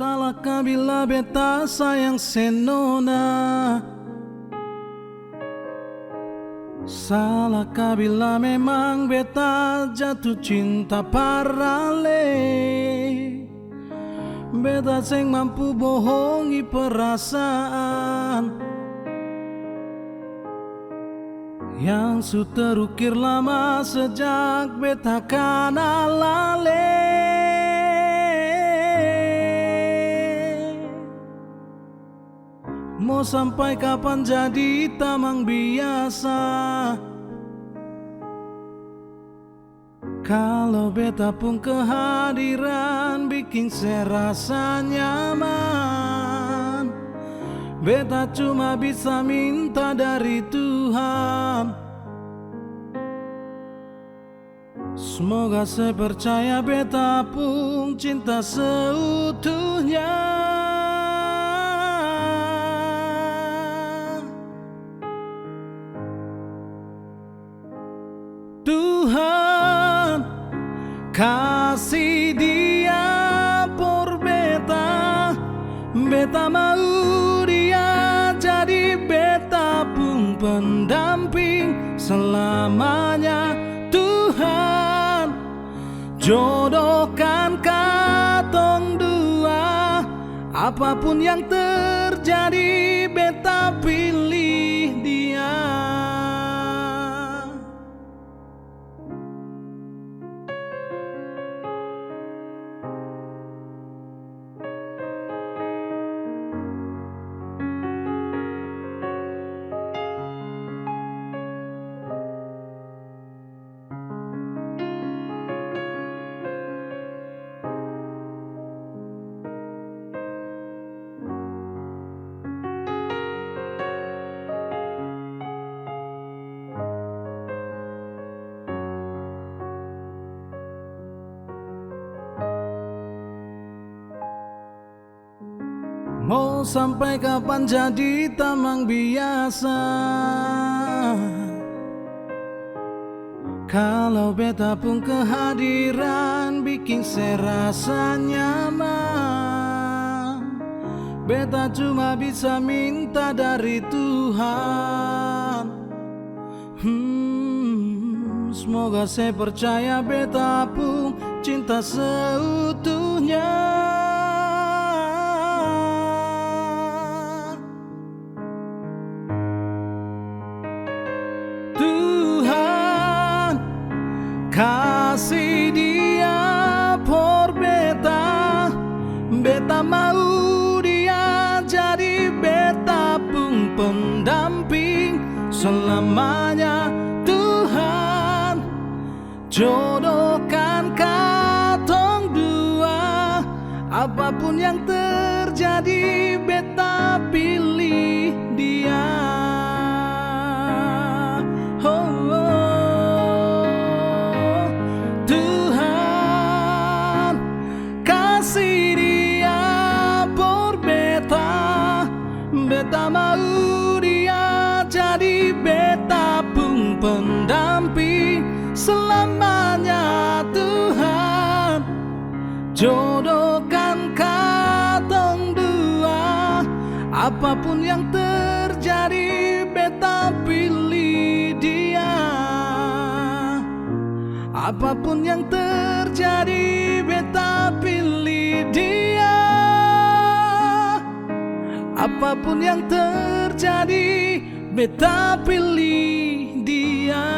Salahkah bila beta sayang senona? Salahkah bila memang beta jatuh cinta parale? Beta sing mampu bohongi perasaan yang su terukir lama sejak beta kana lale. Mau sampai kapan jadi tamang biasa? Kalau beta pun kehadiran bikin serasa nyaman. Beta cuma bisa minta dari Tuhan. Semoga saya percaya beta pun cinta seutuhnya. Tuhan kasih dia por beta. Beta mau dia jadi beta pun pendamping selamanya. Tuhan jodohkan katong dua. Apapun yang terjadi beta pilih dia. Mau sampai kapan jadi tamang biasa? Kalau beta pun kehadiran bikin serasa nyaman. Beta cuma bisa minta dari Tuhan. Semoga saya percaya beta pun cinta seutuhnya. Tuhan kasih dia por beta. Beta mau dia jadi beta pun pendamping selamanya. Tuhan jodohkan katong dua. Apapun yang terjadi beta pilih dia. Beta mau dia jadi beta pun pendamping selamanya. Tuhan jodohkan katong dua. Apapun yang terjadi beta pilih dia. Apapun yang terjadi beta pilih dia. Apapun yang terjadi beta pilih dia.